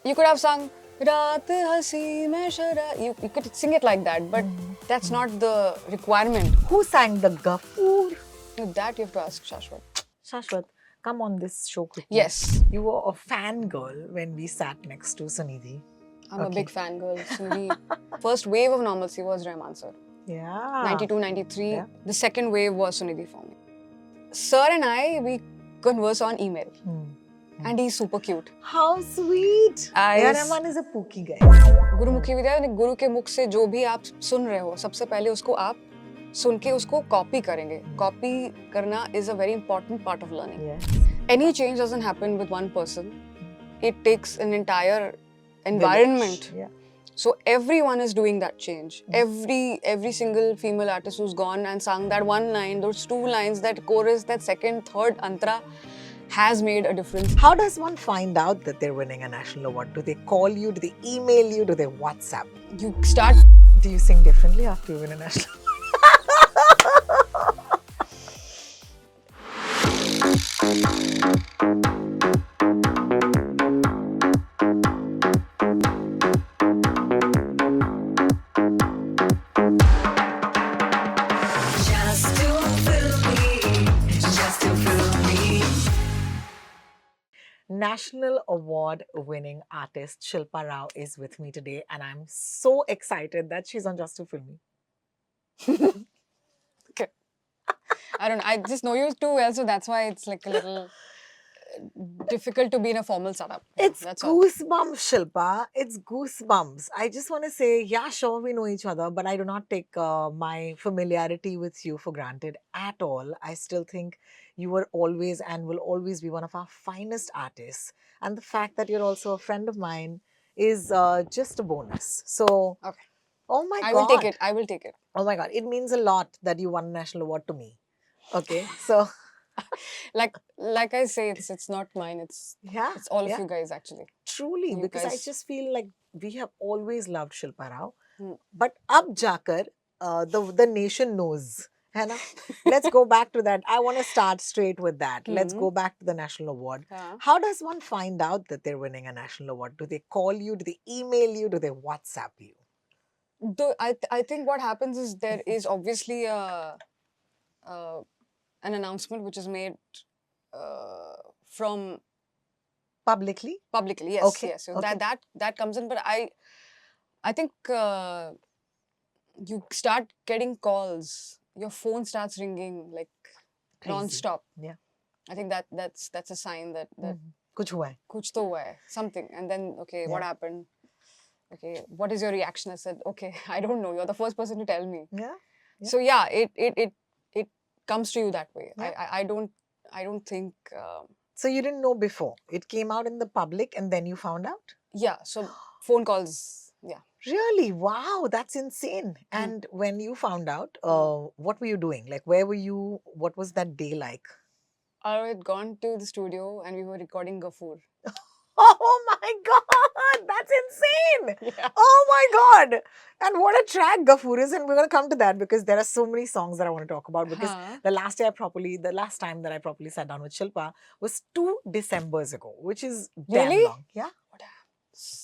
You could have sung Raat Hasi Mein Shara. You could sing it like that, but that's not the requirement. Who sang the Gafoor? That you have to ask Shashwat. Shashwat, come on this show quickly. Yes. You were a fangirl when we sat next to Sunidhi. I'm a big fangirl. Sunidhi. First wave of normalcy was Rahman sir. Yeah. 92, 93. Yeah. The second wave was Sunidhi for me. Sir and I, we converse on email. And he's super cute. How sweet. Eyes. Rahman is a pooky guy. Gurmukhi विद्या यानी गुरु के मुख से जो भी आप सुन रहे हो सबसे पहले उसको आप सुन के उसको कॉपी करेंगे. कॉपी करना is a very important part of learning. Yes. Any change doesn't happen with one person. It takes an entire environment. Yeah. So everyone is doing that change. Every single female artist who's gone and sung that one line, those two lines, that chorus, that second, third antara has made a difference. How does one find out that they're winning a national award? Do they call you? Do they email you? Do they WhatsApp? You start. Do you sing differently after you win a national award? National award winning artist Shilpa Rao is with me today, and I'm so excited that she's on Just to Film Me. Okay. I don't know. I just know you too well, so that's why it's like a little difficult to be in a formal setup. It's That's all. goosebumps, Shilpa. It's goosebumps. I just want to say, yeah, sure, we know each other, but I do not take my familiarity with you for granted at all. I still think you were always and will always be one of our finest artists. And the fact that you're also a friend of mine is just a bonus. So, Okay. oh my God. I will take it. I will take it. Oh my God. It means a lot that you won a national award to me. Okay. So, Like I say, it's not mine. It's yeah. all of you guys actually. Truly, You because I guys- just feel like we have always loved Shilpa Rao. Hmm. But ab jakar, the nation knows. है ना? Let's go back to that. I want to start straight with that. Let's go back to the national award. हाँ. How does one find out that they're winning a national award? Do they call you? Do they email you? Do they WhatsApp you? I think what happens is there is obviously an announcement which is made from Publicly? publicly. Yes, Okay, yes. So okay. that comes in, but I think you start getting calls. Your phone starts ringing like Crazy. non-stop. Yeah. I think that's a sign that Kuch hua hai. kuch to hua hai, something. And then okay, what Yeah. happened? Okay, what is your reaction? I said, okay, I don't know. You're the first person to tell me. Yeah. Yeah. So yeah, it comes to you that way. Yeah. I don't think So you didn't know before. It came out in the public and then you found out? yeah. So phone calls, yeah. Really? Wow, that's insane. And when you found out, what were you doing? Like, where were you? What was that day like? I had gone to the studio and we were recording Gafoor. Oh my God, that's insane. Yeah. Oh my God. And what a track Gafoor is. And we're going to come to that because there are so many songs that I want to talk about. Because Huh. the last time that I properly sat down with Shilpa was 2 Decembers ago, which is damn Really? long. Yeah.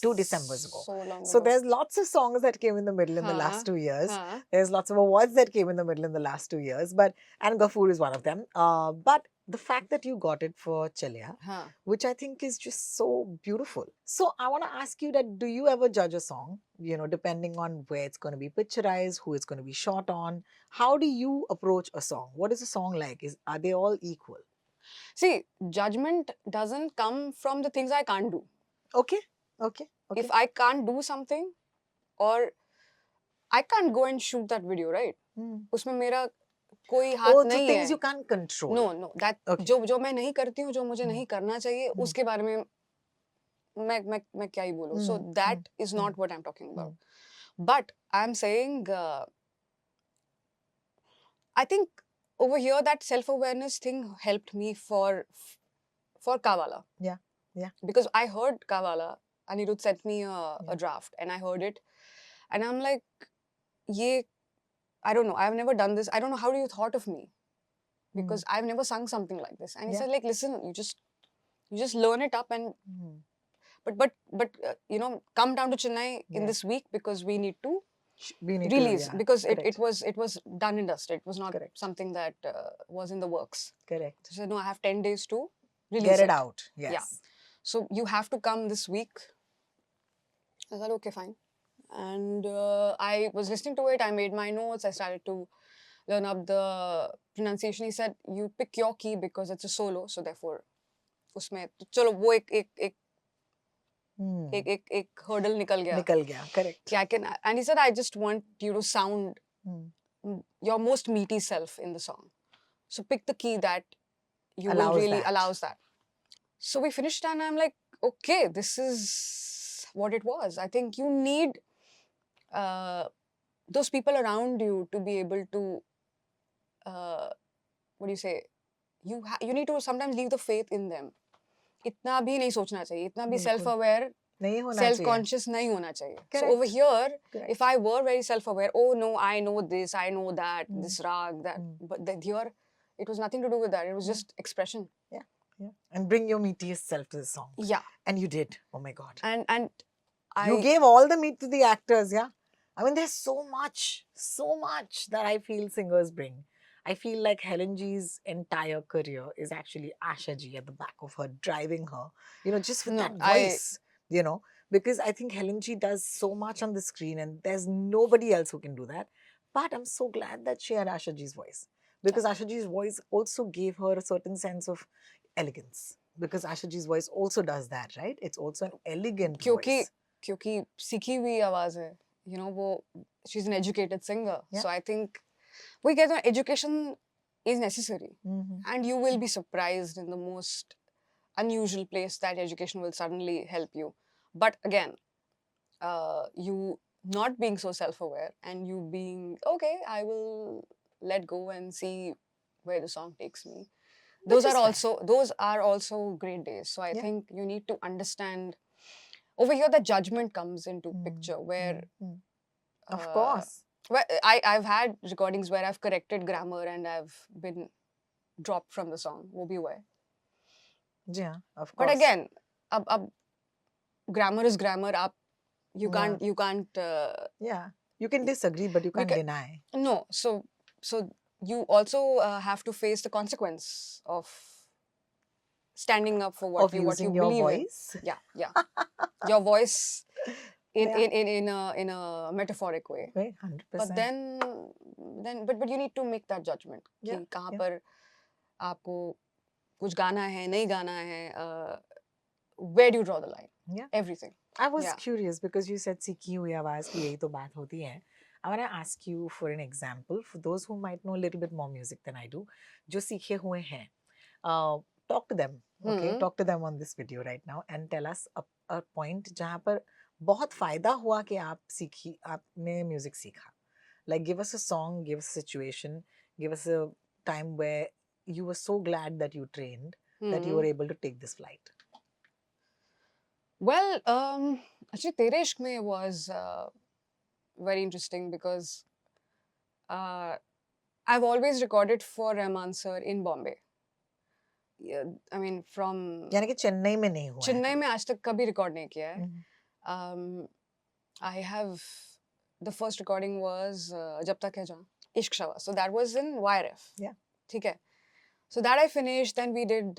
2 Decembers ago. So long So ago. there's lots of songs that came in the middle in the last 2 years. Huh. There's lots of awards that came in the middle in the last 2 years, and Gafoor is one of them. But the fact that you got it for Chalia, Huh. which I think is just so beautiful. So I want to ask you that, do you ever judge a song, depending on where it's going to be picturized, who it's going to be shot on? How do you approach a song? What is a song like? Are they all equal? See, judgment doesn't come from the things I can't do. Okay. If I can't do something, or I can't go and shoot that video, right? उसमें मेरा कोई हाथ Oh, the नहीं things है. you can't control. No. That Okay. जो मैं नहीं करती हूँ, जो मुझे नहीं करना चाहिए, उसके बारे में मैं क्या ही बोलूँ. So that is not what I'm talking about. But I'm saying, I think over here that self-awareness thing helped me for Kawala. Yeah. Because I heard Kawala, Anirudh sent me a draft and I heard it, and I'm like, I don't know, I've never done this. I don't know, how do you thought of me? Because I've never sung something like this. And he said, like, listen, you just learn it up and you know, come down to Chennai in Yeah. this week because we need to We need release, to, yeah. because Correct. it was done and dusted. It was not Correct. something that was in the works. Correct. So I said, no, I have 10 days to release Get it out. Yes. Yeah. So you have to come this week. I said, okay, fine. And I was listening to it. I made my notes. I started to learn up the pronunciation. He said, you pick your key because it's a solo. So therefore, उसमें तो चलो वो एक hurdle निकल गया. निकल गया. Correct. Yeah, I can. And he said, I just want you to sound your most meaty self in the song. So pick the key that you will really allows that. So we finished and I'm like, okay, this is what it was. I think you need those people around you to be able to, what do you say? You need to sometimes leave the faith in them. इतना भी नहीं सोचना चाहिए, इतना भी self-aware, self-conscious नहीं होना चाहिए. So over here, if I were very self-aware, oh no, I know this, I know that, this rag, that, but here, it was nothing to do with that. It was just expression. Yeah. And bring your meatiest self to the song. Yeah. And you did. Oh my God. And you gave all the meat to the actors, yeah? I mean, there's so much that I feel singers bring. I feel like Helen G's entire career is actually Asha G at the back of her, driving her, you know, just with that voice, you know, because I think Helen G does so much on the screen and there's nobody else who can do that. But I'm so glad that she had Asha G's voice, because Asha G's voice also gave her a certain sense of elegance, because Asha G's voice also does that, right? It's also an elegant voice. क्योंकि सीखी हुई आवाज है, you know, वो she's an educated singer. Yeah. So I think we get that education is necessary, and you will be surprised in the most unusual place that education will suddenly help you. But again, you not being so self-aware and you being okay, I will let go and see where the song takes me. Those are also great days. So I think you need to understand. Over here, the judgment comes into picture where, of course. Well, I've had recordings where I've corrected grammar and I've been dropped from the song. वो भी हुआ है. Yeah, of course. But again, अब grammar is grammar. You can't. Yeah, you can disagree, but you can't deny. No, so you also have to face the consequence of standing up for what you believe your voice. In. Yeah. Your voice in a metaphoric way. 100%. But then but you need to make that judgment. कि कहाँ पर आपको कुछ गाना है, नहीं गाना है. Where do you draw the line? Yeah. Everything. I was curious because you said सीखी हुई आवाज की यही तो बात होती है. I want to ask you for an example for those who might know a little bit more music than I do, जो सीखे हुए हैं. Talk to them. Okay, talk to them on this video right now and tell us a point जहाँ पर बहुत फायदा हुआ कि आपने music सीखा. Like give us a song, give us a situation, give us a time where you were so glad that you trained, that you were able to take this flight. Well, actually, Tere Ishq Mein was very interesting because I've always recorded for Rahman sir in Bombay. Yeah, I mean, from यानी कि चेन्नई में नहीं हुआ. चेन्नई में आज तक कभी record नहीं किया है. I have the first recording was जब तक है जहाँ इश्क शवा. So that was in YRF. Yeah. ठीक है. So that I finished. Then we did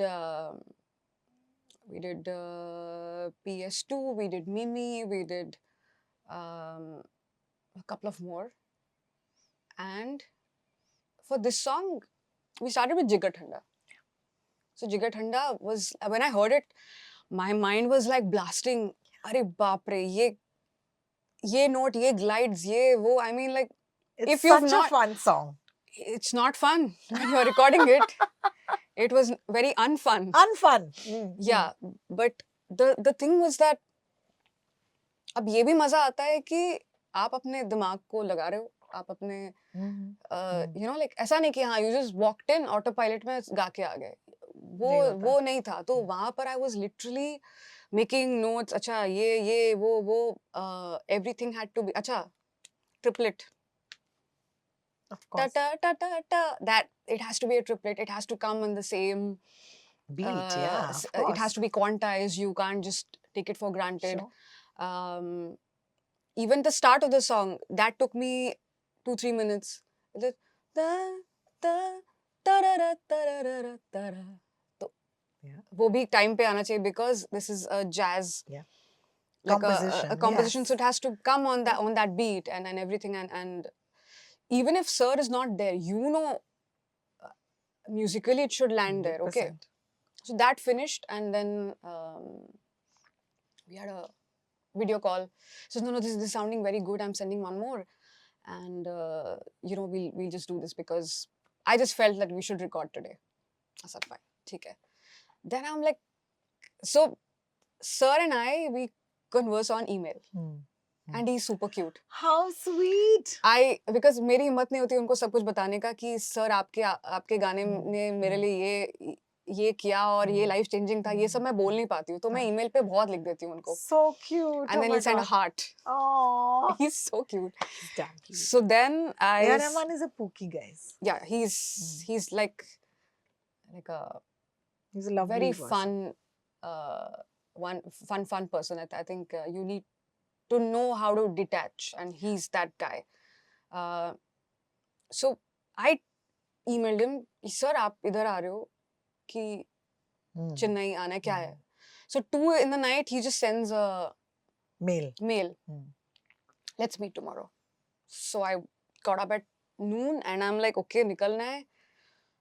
PS2. We did Mimi. We did a couple of more. And for this song, we started with Jigar Thanda. So Jigar Thanda was, when I heard it, my mind was like blasting. Arey baap re, ye note, ye glides, ye wo. I mean, like, it's if you've such a fun song. It's not fun when you're recording it. It was very unfun. Yeah, but the thing was that अब ये भी मजा आता है कि आप अपने दिमाग को लगा रहे हो, आप अपने you know, like ऐसा नहीं कि हाँ you just walked in autopilot में गा के आ गए, वो नहीं था. तो वहाँ पर I was literally making notes. अच्छा ये वो everything had to be अच्छा triplet. Of course. Ta ta ta ta ta. That it has to be a triplet. It has to come on the same beat. Yeah, of course. It has to be quantized. You can't just take it for granted. Sure. Even the start of the song, that took me 2-3 minutes. The da da da da da da da da da da. तो Yeah. वो भी time पे आना चाहिए because this is a jazz. Yeah. Like Composition, a composition, yes. so it has to come on that beat and everything, and even if Sir is not there, musically it should land there. Okay, 100%. so that finished, and then we had a video call. So no, this is sounding very good. I'm sending one more, and we'll just do this because I just felt that we should record today. I said fine, okay. Then I'm like, so Sir and I, we converse on email, and he's super cute. How sweet. Because मेरी हिम्मत नहीं होती उनको सब कुछ बताने का कि सर आपके गाने ने मेरे लिए ये किया और ये लाइफ चेंजिंग था, ये सब मैं बोल नहीं पाती हूँ, तो मैं ईमेल पे बहुत लिख देती हूँ उनको. So cute. And then he'll send a heart. Oh, He's so cute. he's damn cute. So then A.R. Rahman is a pookie, guys. Yeah, he's like a He's a lovely very person. fun person. I think you need to know how to detach, and he's that guy. So I emailed him, sir, आप इधर आ रहे हो कि चेन्नई आना है, क्या है? So 2 in the night, he just sends a mail. Let's meet tomorrow. So I got up at noon, and I'm like, okay, निकलना है.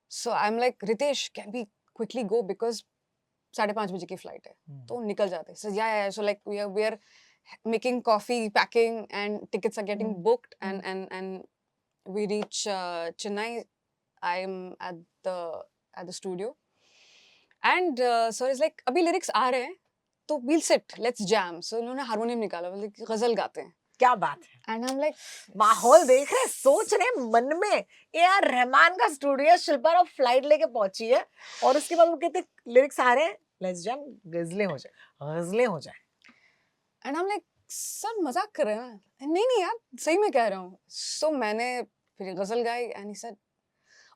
So I'm like, Ritesh, can we quickly go because 5:30 बजे की flight है. तो निकल जाते. So yeah. So like we are making coffee, packing, and tickets are getting booked, and we reach Chennai. I'm at the studio, and sir is like, अभी lyrics आ रहे हैं, तो we'll sit, let's jam. So उन्होंने harmonium निकाला, बोले गजल गाते हैं. क्या बात है. And I'm like, माहौल देख रहे, सोच रहे मन में, A.R. रहमान का स्टूडियो, शिल्पा राव फ्लाइट लेके पहुंची है, और उसके बाद वो कहते लिरिक्स आ रहे हैं, लेट्स जैम, गजलें हो जाए. And I'm like, सर मजाक कर रहे हैं ना? नहीं यार, सही में कह रहा हूँ. So मैंने फिर गजल गाई, and he said,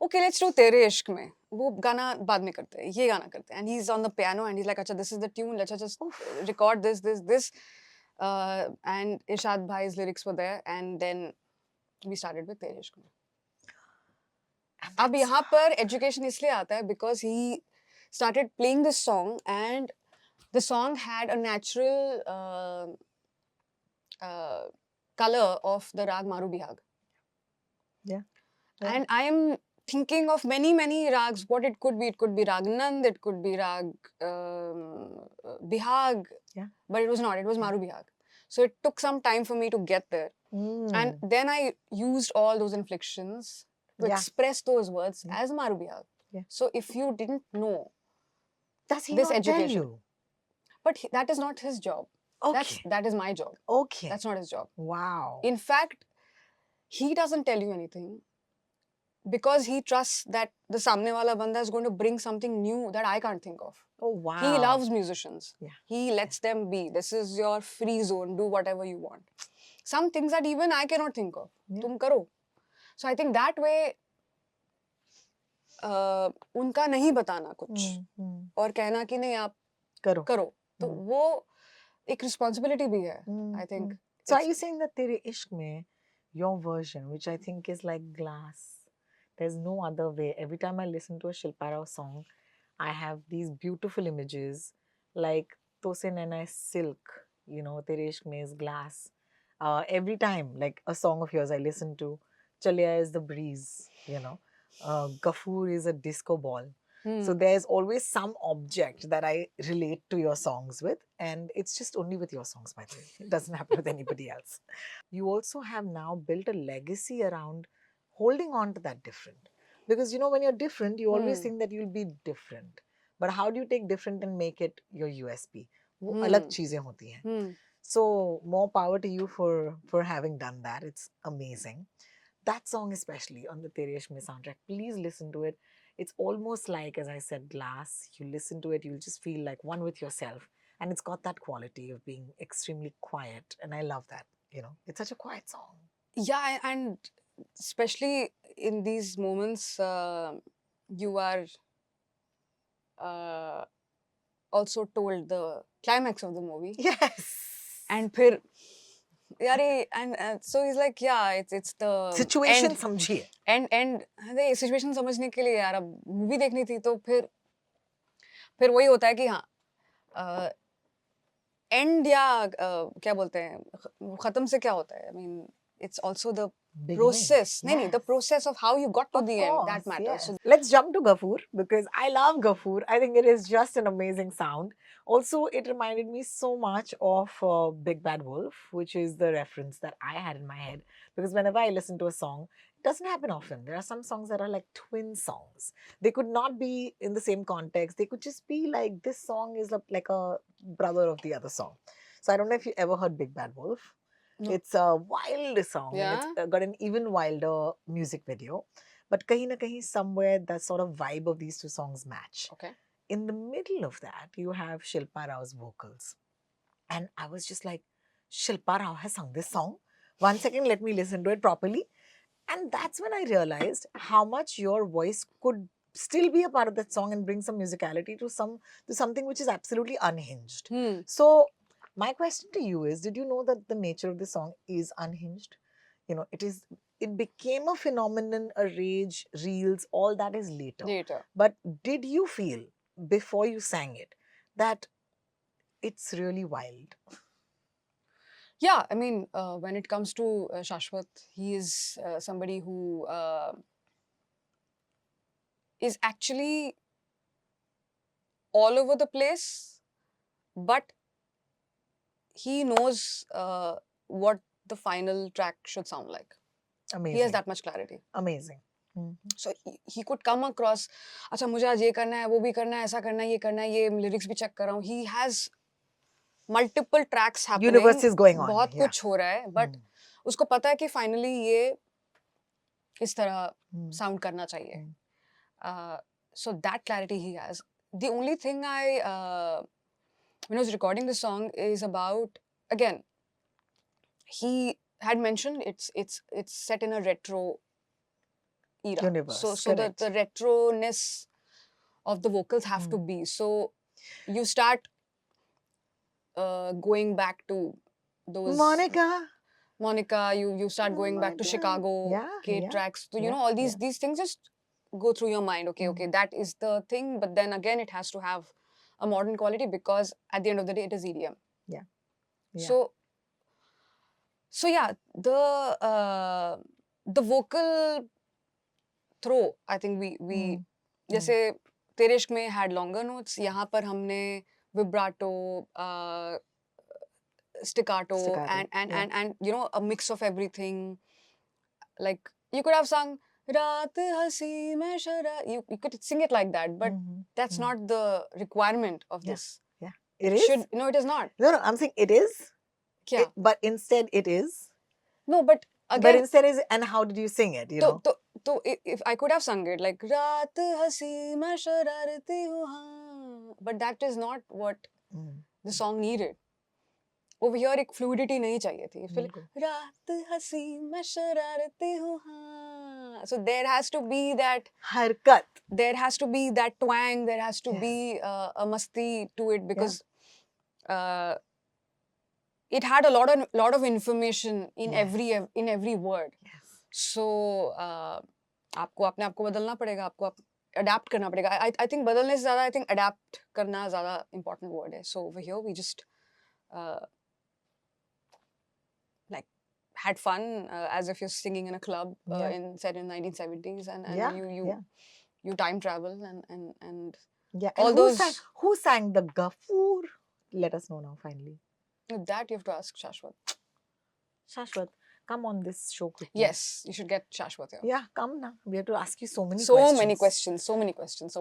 okay, let's do तेरे इश्क में, वो गाना बाद में करते हैं, ये गाना करते हैं. And he's on the piano, and he's like, अच्छा, this is the tune, let's just record this. And Irshad Bhai's lyrics were there, and then we started with तेरे इश्क में. अब यहाँ पर education इसलिए आता है because he started playing this song, and the song had a natural color of the rag Maru Bihag. Yeah. And I am thinking of many rags, what it could be. It could be rag Nand, it could be rag Bihag. Yeah. But it was not, it was Maru Bihag. So it took some time for me to get there. And then I used all those inflections to express those words as Maru Bihag. Yeah. So if you didn't know does he this not education, tell you? But that is not his job. Okay. That is my job. Okay. That's not his job. Wow. In fact, he doesn't tell you anything because he trusts that the samne wala banda is going to bring something new that I can't think of. Oh, wow. He loves musicians. Yeah. He lets them be. This is your free zone. Do whatever you want. Some things that even I cannot think of. Yeah. Tum karo. So I think that way, उनका नहीं बताना कुछ और कहना कि नहीं आप करो तो वो एक responsibility भी है. I think. So are you saying that तेरे इश्क में your version, which I think is like glass, there's no other way. Every time I listen to a Shilpa Rao song, I have these beautiful images like Tose Naina is silk, Tere Ishq Mein is glass. Every time, like a song of yours I listen to, Chaliya is the breeze, Gafoor is a disco ball. So there's always some object that I relate to your songs with, and it's just only with your songs, by the way. It doesn't happen with anybody else. You also have now built a legacy around holding on to that different. Because, when you're different, you always think that you'll be different. But how do you take different and make it your USP? वो अलग चीजें होती हैं. So more power to you for having done that. It's amazing. That song especially on the Tere Ishq Mein soundtrack, please listen to it. It's almost like, as I said, glass. You listen to it, you'll just feel like one with yourself. And it's got that quality of being extremely quiet. And I love that, It's such a quiet song. Yeah, and especially in these moments, you are also told the climax of the movie. Yes. And फिर यारे and so he's like yeah it's the Situation end समझिए. and अरे situation समझने के लिए यार अब movie देखनी थी तो फिर वही होता है कि हाँ एंड या क्या बोलते हैं खत्म से क्या होता है I mean it's also the Beginning. process नहीं the Yes. process of how you got to Of the end that course, matters. yes. So Let's jump to Ghafoor because I love Ghafoor. I think it is just an amazing sound. Also, it reminded me so much of Big Bad Wolf, which is the reference that I had in my head. Because whenever I listen to a song, it doesn't happen often. There are some songs that are like twin songs. They could not be in the same context. They could just be like this song is like a brother of the other song. So I don't know if you ever heard Big Bad Wolf. No. It's a wild song and it's got an even wilder music video. But kahin na kahin somewhere that sort of vibe of these two songs match. okay. In the middle of that, you have Shilpa Rao's vocals. And I was just like, Shilpa Rao has sung this song? 1 second, let me listen to it properly. And that's when I realized how much your voice could still be a part of that song and bring some musicality to something which is absolutely unhinged. So my question to you is, did you know that the nature of the song is unhinged? You know, it became a phenomenon, a rage, reels, all that is later. But did you feel before you sang it that it's really wild? Yeah, I mean, when it comes to Shashwat, he is somebody who is actually all over the place, but he knows what the final track should sound like. Amazing. He has that much clarity. Amazing. So he could come across, अच्छा मुझे आज ये करना है, वो भी करना है, ऐसा करना है, ये lyrics भी check कर रहा हूँ. He has multiple tracks happening. Universe is going on. बहुत कुछ हो रहा है, but उसको पता है कि finally ये इस तरह sound करना चाहिए. So that clarity he has. The only thing when I was recording the song is about, again, he had mentioned it's set in a retro era. Universe. So the retroness of the vocals have to be. So you start going back to those Monica, you start going back to Chicago tracks. So you know all these things just go through your mind. Okay, that is the thing, but then again it has to have a modern quality because at the end of the day it is EDM. Yeah. So yeah, the vocal throw, I think we जैसे तेरे इश्क में had longer notes, यहाँ पर हमने vibrato, staccato and you know a mix of everything. Like you could have sung रात हंसी में शरा, you could sing it like that, but that's not the requirement of this. It is? No, it is not. No, I'm saying it is. क्या? But instead it is. No, but again. But instead is, and how did you sing it? You know. तो if I could have sung it like रात हंसी मैं शरारती हूँ हाँ, but that is not what the song needed. Over here एक fluidity नहीं चाहिए थी. रात हंसी मैं शरारती हूँ हाँ. So there has to be that हरकत. There has to be that twang. There has to be a masti to it because it had a lot of information in every word. Yes. So आपको अपने आप को बदलना पड़ेगा, आपको adapt करना पड़ेगा. I think बदलने से ज़्यादा I think adapt करना ज़्यादा important word है. So over here we just like had fun as if you're singing in a club set in 1970s and you time travel and all and those who sang the Ghafoor? Let us know now finally. That you have to ask Shashwat. Shashwat, come on this show quickly. Yes, you should get Shashwat here. Yeah, come now. We have to ask you so many questions. So many questions.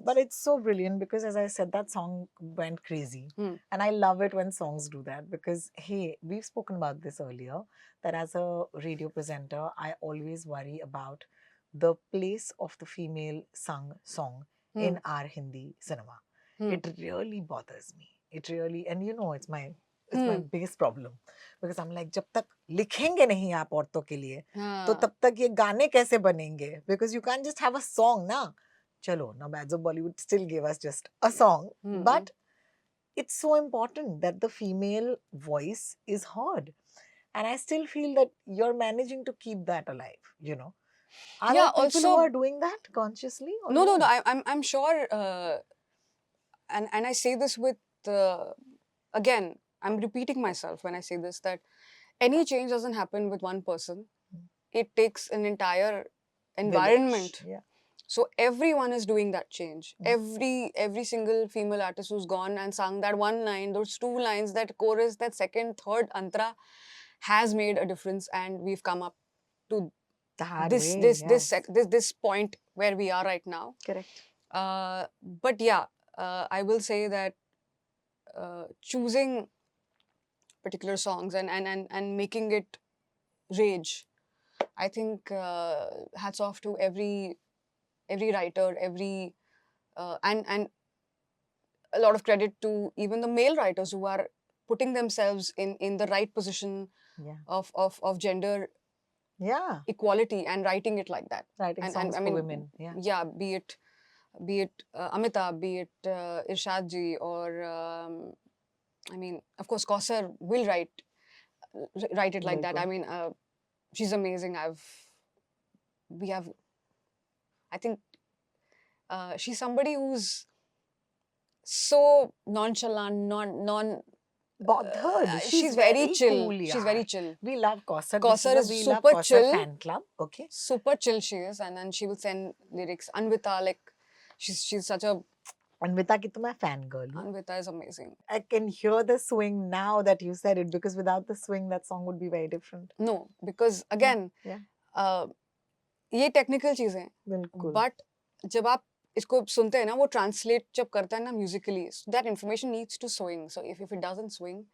But it's so brilliant because, as I said, that song went crazy. And I love it when songs do that because, hey, we've spoken about this earlier, that as a radio presenter, I always worry about the place of the female sung song in our Hindi cinema. It really bothers me. It really, and you know, it's my biggest problem because I'm like, जब तक लिखेंगे नहीं आप औरतों के लिए तो तब तक ये गाने कैसे बनेंगे? Because you can't just have a song ना. चलो, now Bads of Bollywood still gave us just a song, but it's so important that the female voice is heard. And I still feel that you're managing to keep that alive, you know. Are Yeah, there people who also are doing that consciously or no. no? I'm sure, and I say this with again. I'm repeating myself when I say this, that any change doesn't happen with one person. Mm. It takes an entire Village. environment. Yeah. So everyone is doing that change. Mm. Every single female artist who's gone and sung that one line, those two lines, that chorus, that second, third antara, has made a difference, and we've come up to That this way, this yes. this point where we are right now. Correct. But yeah, I will say that choosing particular songs and making it rage, I think hats off to every writer, every and a lot of credit to even the male writers who are putting themselves in the right position Yeah. of gender Yeah. equality and writing it like that. Writing And songs I for mean, women. Yeah. yeah, be it Amitabh, be it Irshad ji, or I mean, of course, Kausar will write it like that. I Bilkul. mean, she's amazing. We have, I think, she's somebody who's so nonchalant, non Bothered. she's very chill. cool, She's yeah. very chill. We love Kausar. Kausar is We love super Kausar chill. fan club. Okay. Super chill she is, and then she will send lyrics. Anvita, like, she's such a Anvita ki to main fangirl hu. Anvita is amazing. I can hear the swing now that you said it, because without the swing, that song would be very different. No, because again, Yeah. ये technical चीजें हैं, बिल्कुल. But जब आप इसको सुनते हैं ना, वो ट्रांसलेट जब करता है ना musically, that information needs to swing. So if it doesn't swing,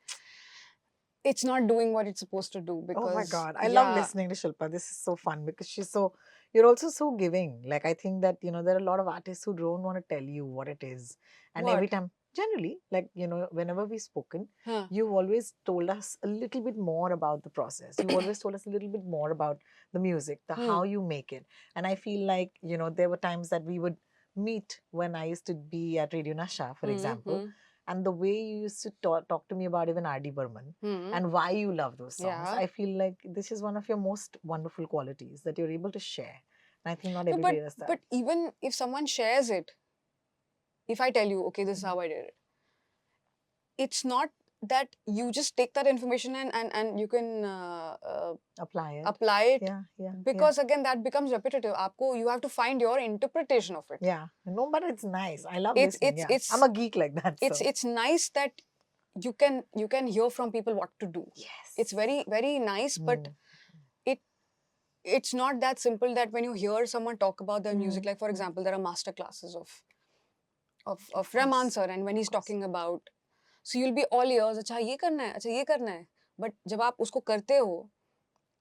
it's not doing what it's supposed to do. Because oh my god, I love listening to Shilpa. This is so fun because you're also so giving. Like, I think that, you know, there are a lot of artists who don't want to tell you what it is. And every What? time, generally, like, you know, whenever we've spoken, Huh. you've always told us a little bit more about the process. You've always told us a little bit more about the music, how you make it. And I feel like, you know, there were times that we would meet when I used to be at Radio Nasha, for example. And the way you used to talk to me about even R.D. Burman and why you love those songs, Yeah. I feel like this is one of your most wonderful qualities, that you're able to share. And I think not everybody does that. But even if someone shares it, if I tell you, okay, this is how I did it, it's not that you just take that information and you can apply it. Yeah. Because again, that becomes repetitive. You have to find your interpretation of it. Yeah. No, but it's nice. I love It's- listening. it's- I'm a geek like that. It's nice that you can hear from people what to do. Yes. It's very, very nice, but it's not that simple that when you hear someone talk about their music, like for example, there are master classes of Rahman sir, and when he's talking about, so you'll be all ears, अच्छा ये करना है, अच्छा ये करना है, but जब आप उसको करते हो,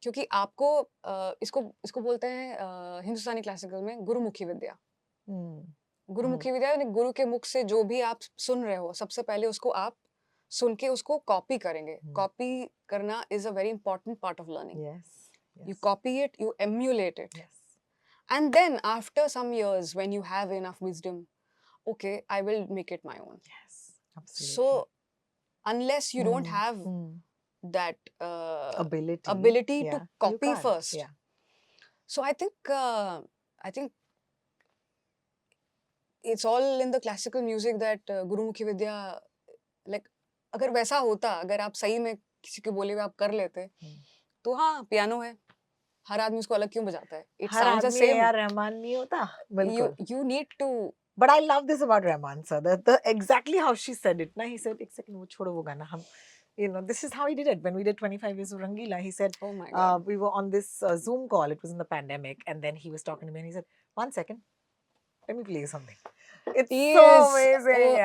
क्योंकि आपको इसको बोलते हैं हिंदुस्तानी क्लासिकल में गुरुमुखी विद्या. गुरुमुखी विद्या यानी गुरु के मुख से जो भी आप सुन रहे हो, सबसे पहले उसको आप सुन के उसको कॉपी करेंगे. कॉपी करना is a very important part of learning. Yes. You copy it, you emulate it. Yes. And then after some years, when you have enough wisdom, okay, I will make it my own. Yes. Absolutely. So unless you don't have that ability Yeah. to copy You can't. first. Yeah. So I think it's all in the classical music that Gurumukhi Vidya, like, अगर वैसा होता, अगर आप सही में किसी के बोले हुए आप कर लेते, तो हाँ, पियानो है, हर आदमी उसको अलग क्यों बजाता है? It sounds the same. यार रहमान नहीं होता. बिल्कुल. You need to. But I love this about Rahman sir. The exactly how she said it. Na, he said, "एक second, वो छोड़ो वो गाना हम." You know, this is how he did it when we did 25 years of Rangila. He said, "Oh my God." We were on this Zoom call. It was in the pandemic, and then he was talking to me, and he said, "1 second, let me play something." It's so amazing.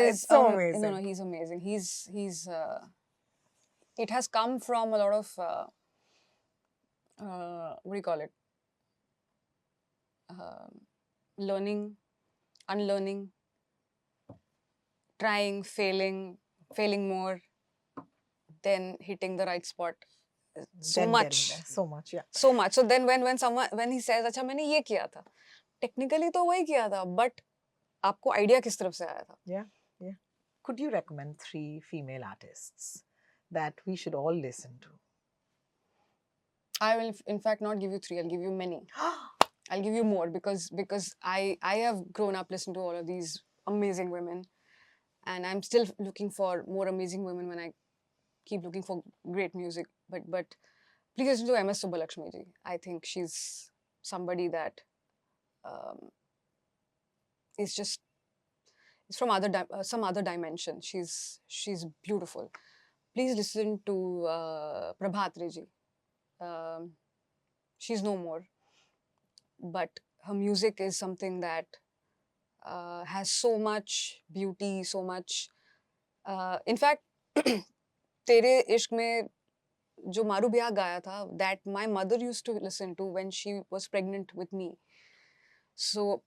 It's so amazing. No, he's amazing. He's. It has come from a lot of what do you call it? Learning, unlearning, trying, failing more, then hitting the right spot. So Then much. getting there. So much, yeah. So much. So then when he says, अच्छा मैंने ये किया था, technically तो वही किया था, but आपको idea किस तरफ से आया था? Yeah. could you recommend 3 female artists that we should all listen to? I will, in fact, not give you 3. I'll give you many. I'll give you more because I have grown up listening to all of these amazing women, and I'm still looking for more amazing women when I keep looking for great music. But please listen to MS Subbalakshmi ji. I think she's somebody that is just from some other dimension. She's beautiful. Please listen to Prabhatri ji. She's no more, but her music is something that has so much beauty, so much. In fact, Tere Ishq mein jo Maru Bihag gaya tha, that my mother used to listen to when she was pregnant with me. So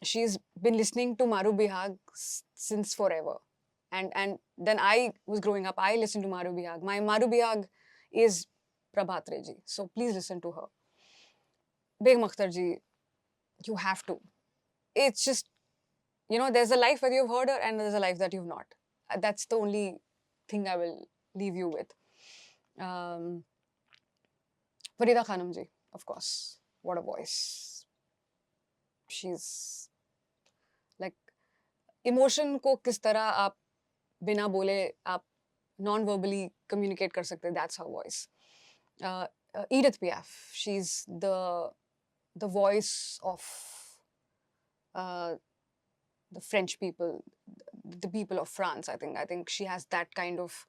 she's been listening to Maru Bihag since forever. And then I was growing up, I listened to Maru Bihag. My Maru Bihag is Prabhatri ji. So please listen to her. Begum Akhtar ji, you have to. It's just, there's a life where you've heard her and there's a life that you've not. That's the only thing I will leave you with. Farida Khanum ji, of course. What a voice. She's like, emotion ko kis tarah aap bina bole, aap non-verbally communicate kar sakte, that's her voice. Edith Piaf, she's the voice of the French people, the people of France. I think she has that kind of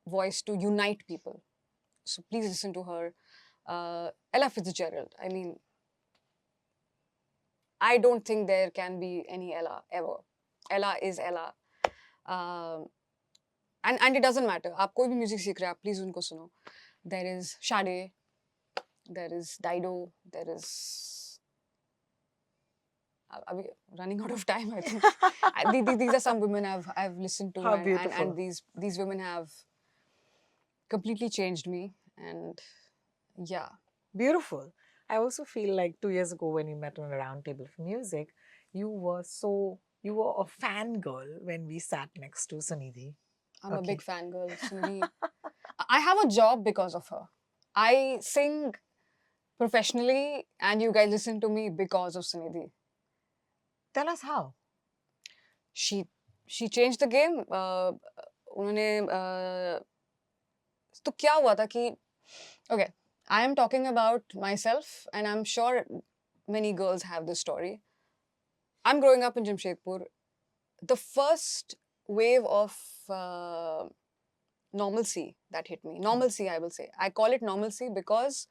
voice to unite people. So please listen to her. Ella Fitzgerald. I mean, I don't think there can be any Ella ever. Ella is Ella. And it doesn't matter. आप कोई भी music सीख रहे हैं, आप please उनको सुनो. There is Sade, there is Dido, there is... I'm running out of time, I think. These are some women I've listened to. How and beautiful. these women have completely changed me. And yeah. Beautiful. I also feel like 2 years ago when we met on a round table for music, you were a fangirl when we sat next to Sunidhi. I'm a Okay. big fangirl, Sunidhi. I have a job because of her. I sing professionally and you guys listen to me because of Sunidhi. Tell us how. She changed the game. उन्होंने तो क्या हुआ था कि okay, I am talking about myself and I'm sure many girls have this story. I'm growing up in Jamshedpur. The first wave of normalcy that hit me. Normalcy, I will say. I call it normalcy because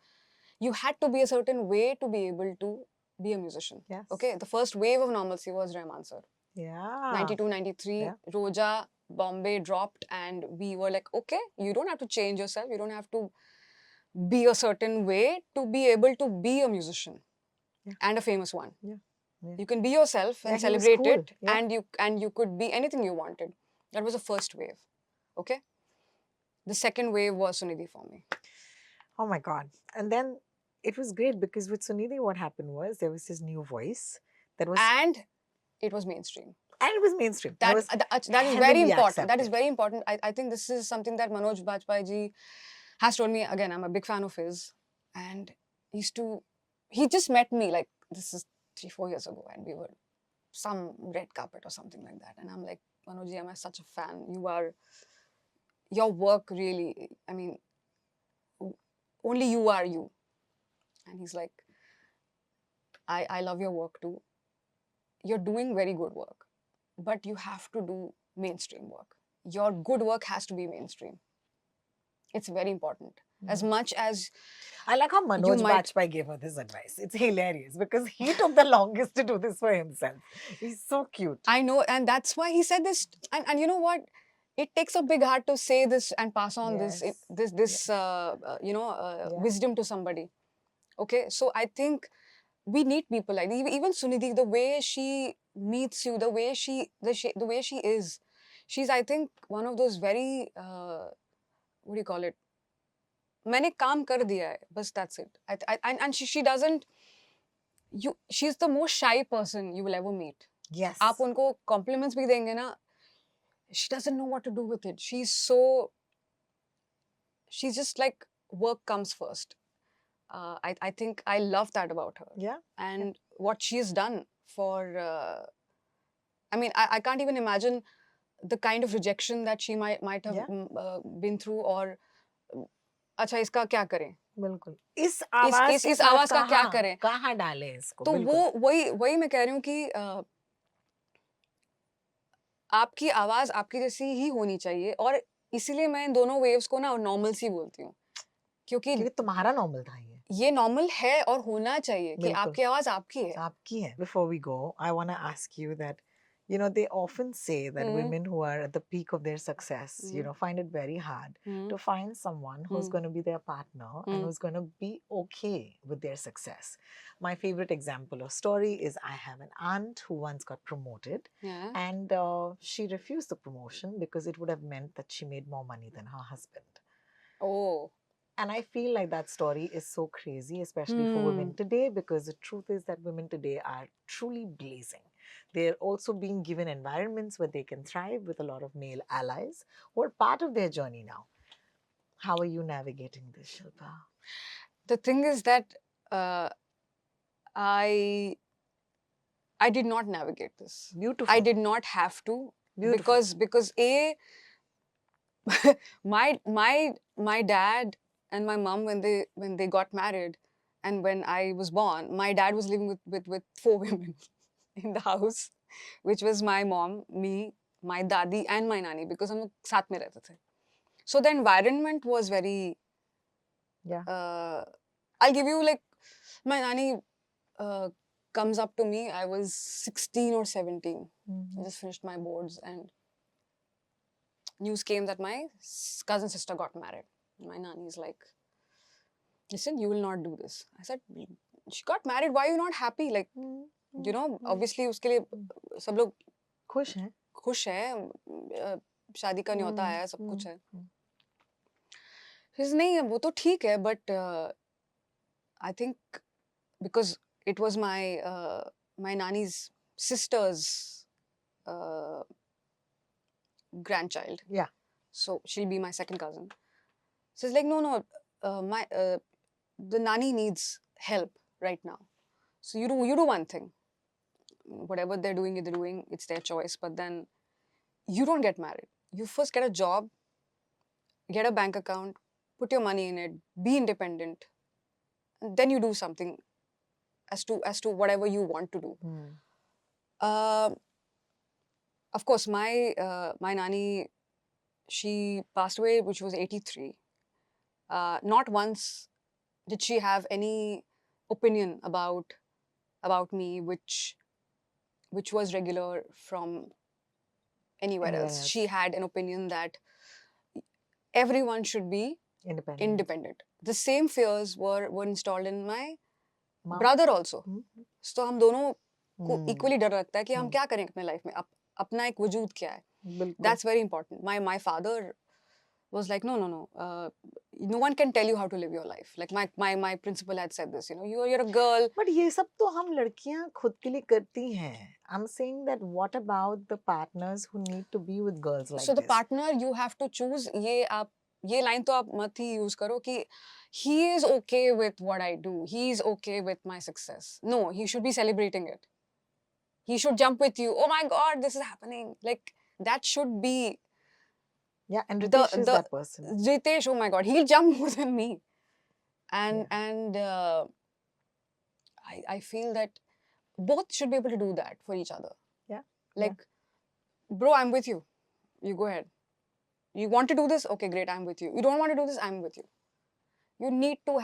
you had to be a certain way to be able to be a musician. Yes. Okay, the first wave of normalcy was Rahman sir. Yeah. 92, 93, Yeah. Roja, Bombay dropped and we were like, okay, you don't have to change yourself. You don't have to be a certain way to be able to be a musician. Yeah. And a famous one. Yeah. Yeah. You can be yourself and Yeah, he was celebrate cool. it. Yeah. And you could be anything you wanted. That was the first wave. Okay? The second wave was Sunidhi for me. Oh my God. And then it was great because with Sunidhi, what happened was there was this new voice that was... And it was mainstream. And it was mainstream. That was is very heavily important. That is accepted. very important. I think this is something that Manoj Bajpayee ji has told me. Again, I'm a big fan of his. And he just met me like, this is 3-4 years ago. And we were some red carpet or something like that. And I'm like, Manoj ji, I'm such a fan. Your work really, I mean, only you are you. And he's like, I love your work too. You're doing very good work, but you have to do mainstream work. Your good work has to be mainstream. It's very important. As much as... I like how Manoj Bajpayee gave her this advice. It's hilarious because he took the longest to do this for himself. He's so cute. I know, and that's why he said this. And you know what? It takes a big heart to say this and pass on Yes. this wisdom to somebody. Okay, so I think we need people like even Sunidhi, the way she meets you, the way she is, she's, I think, one of those very what do you call it? मैंने काम कर दिया है, बस that's it. And she doesn't. She's the most shy person you will ever meet. Yes. आप उनको compliments भी देंगे ना, she doesn't know what to do with it. She's just like, work comes first. I think I love that about her. Yeah. And what she's done for, I mean, I can't even imagine the kind of rejection that she might have Yeah. been through, or अच्छा इसका क्या करें, बिल्कुल इस आवाज इस के साथ आवाज का क्या करें, कहाँ डालें इसको, तो बिल्कुल वो वही मैं कह रही हूँ कि आपकी आवाज आपकी जैसी ही होनी चाहिए, और इसीलिए मैं इन दोनों वेव्स को ना नॉर्मल सी बोलती हूँ, क्योंकि क्योंकि तुम्हारा नॉर्मल था ये नॉर्मल है और होना चाहिए कि बिल्कुल आपकी आवाज आपकी है. आपकी है. Before we go, I want to ask you that, you know, they often say that Hmm. women who are at the peak of their success, you know, find it very hard to find someone who's going to be their partner and who's going to be okay with their success. My favorite example or story is I have an aunt who once got promoted, Yeah. and she refused the promotion because it would have meant that she made more money than her husband. Oh. And I feel like that story is so crazy, especially for women today, because the truth is that women today are truly blazing. They're also being given environments where they can thrive with a lot of male allies who are part of their journey now. How are you navigating this, Shilpa? The thing is that I did not navigate this. Beautiful. I did not have to. Beautiful. Because my dad and my mom, when they got married, and when I was born, my dad was living with 4 women in the house, which was my mom, me, my dadi and my nani, because हम लोग साथ में रहते थे. So the environment was very, Yeah. I'll give you, like, my nani comes up to me. I was 16 or 17. I just finished my boards, and news came that my cousin sister got married. My nani's like, listen, you will not do this. I said, she got married, why are you not happy? Like, you know, obviously उसके लिए सब लोग खुश हैं, शादी का न्योता है, सब कुछ है. नहीं, वो तो ठीक है, but I think because it was my nani's sister's grandchild. Yeah. So she'll be my second cousin. So it's like, no, the nani needs help right now. So you do one thing. Whatever they're doing, it's their choice. But then you don't get married. You first get a job, get a bank account, put your money in it, be independent. And then you do something as to whatever you want to do. Of course, my nani, she passed away, which was 83. Not once did she have any opinion about me, which was regular from anywhere else. She had an opinion that everyone should be independent. The same fears were installed in my brother also. So हम दोनों को equally डर लगता है कि हम क्या करें अपने life में, अपना एक वजूद क्या है. That's very important. My father was like, no, no one can tell you how to live your life. Like my principal had said this, you know, you're a girl. But ये सब तो हम लड़कियां खुद के लिए करती हैं. I'm saying that what about the partners who need to be with girls like this? So the partner you have to choose. ये line तो आप मत ही use करो कि he is okay with what I do. He is okay with my success. No, he should be celebrating it. He should jump with you. Oh my God, this is happening. Like, that should be. Yeah, and Ritesh is that person. Ritesh, oh my God, he'll jump more than me. And I feel that both should be able to do that for each other. Yeah. Like, bro, I'm with you. You go ahead. You want to do this? Okay, great, I'm with you. You don't want to do this? I'm with you. You need to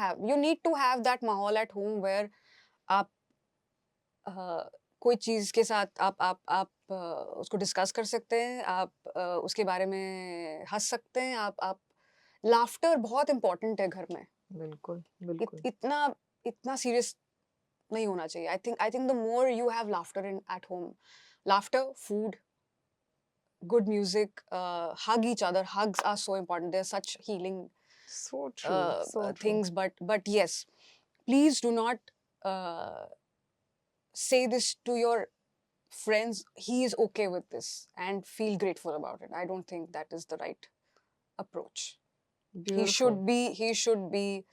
have that mahal at home where आप कोई चीज़ के साथ आप उसको discuss कर सकते हैं, आप उसके बारे में हंस सकते हैं, आप लाफ्टर बहुत इम्पोर्टेंट है घर में. बिल्कुल बिल्कुल. इतना सीरियस नहीं होना चाहिए. I think the more you have laughter at home, laughter, food, good music, hug each other. Hugs are so important. They're such healing so true. Things. But yes, please do not say this to your friends, he is okay with this and feel grateful about it. I don't think that is the right approach. Beautiful. He should be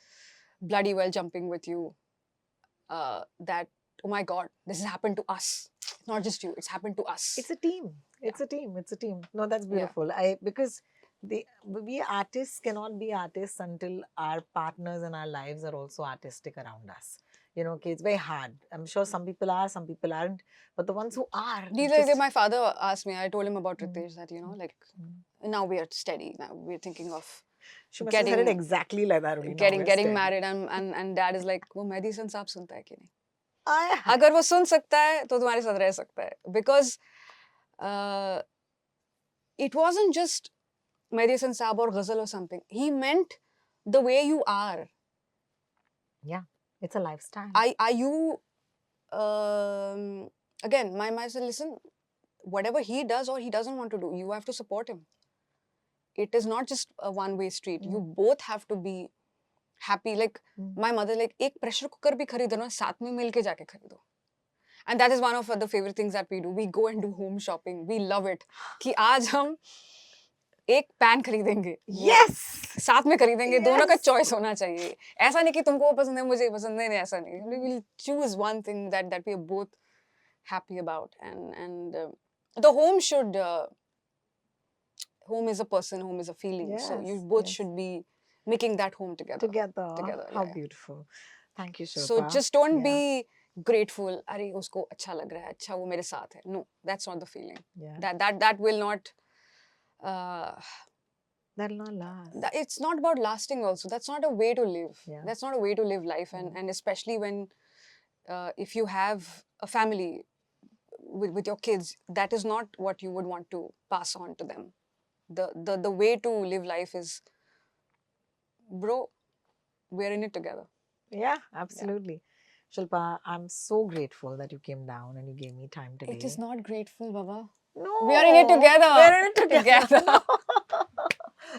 bloody well jumping with you that, oh my god, this has happened to us. It's not just you, it's happened to us. It's a team. It's a team. It's a team. No, that's Yeah. beautiful. Because we artists cannot be artists until our partners in our lives are also artistic around us. You know, okay, it's very hard. I'm sure some people are, some people aren't. But the ones who are, These days, just- my father asked me, I told him about Mm. Ritesh, that, you know, like, Mm. now we are steady. Now we're thinking of she must have said it getting- exactly like that. Only. Now we're getting steady. married, and dad is like, वो मेहदी हसन साहब सुनता है कि नहीं? I अगर वो सुन सकता है तो तुम्हारे साथ रह सकता है. Because it wasn't just Mehdi Hasan Saab or ghazal or something. He meant the way you are. It's a lifestyle. Are you again, my son, listen, whatever he does or he doesn't want to do, you have to support him. It is not just a one-way street. You both have to be happy. Like my mother, like, एक pressure cooker भी खरीदो ना, साथ में मिलके जाके खरीदो. And that is one of the favorite things that we do. We go and do home shopping. We love it. कि आज हम एक पैन खरीदेंगे. Yes. साथ में खरीदेंगे. दोनों का Yes. चॉइस होना चाहिए. ऐसा नहीं कि तुमको वो पसंद है, मुझे ये पसंद नहीं, ऐसा नहीं. We will choose one thing that we are both happy about. And the home should home is a person, home is a feeling. So you Yes, both yes. should be making that home together. Together. How yeah. beautiful. Thank you, Shilpa. So just don't Yeah. be grateful. अरे उसको अच्छा लग रहा है, अच्छा वो मेरे साथ है. No, that's not the feeling. Yeah. That will not. That'll not last. It's not about lasting. Also, that's not a way to live. Yeah. That's not a way to live life. And especially when if you have a family with your kids, that is not what you would want to pass on to them. The way to live life is, bro, we're in it together. Yeah, absolutely. Shilpa, I'm so grateful that you came down and you gave me time today. It is not grateful, Baba. No. We are in it together. We're in it together. Together.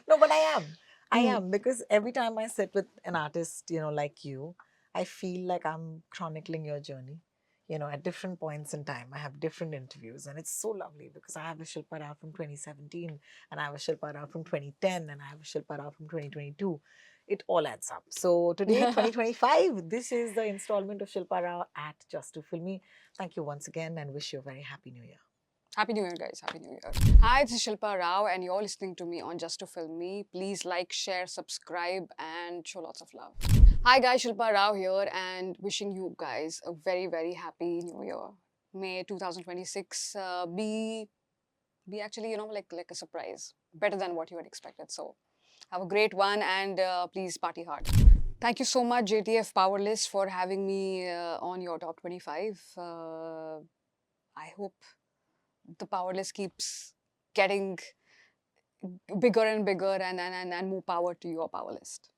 No, but I am. I Mm. am, because every time I sit with an artist, you know, like you, I feel like I'm chronicling your journey. You know, at different points in time, I have different interviews, and it's so lovely because I have a Shilpa Rao from 2017, and I have a Shilpa Rao from 2010, and I have a Shilpa Rao from 2022. It all adds up. So today, 2025, this is the installment of Shilpa Rao at Just to Filmy. Thank you once again, and wish you a very happy new year. Happy New Year, guys. Happy New Year. Hi, this is Shilpa Rao, and you're listening to me on Just to Film Me. Please like, share, subscribe, and show lots of love. Hi, guys. Shilpa Rao here, and wishing you guys a very, very happy New Year. May 2026 be actually, you know, like a surprise. Better than what you had expected. So, have a great one, and please party hard. Thank you so much, JTF Powerlist, for having me on your top 25. I hope the power list keeps getting bigger and bigger, and more power to your power list.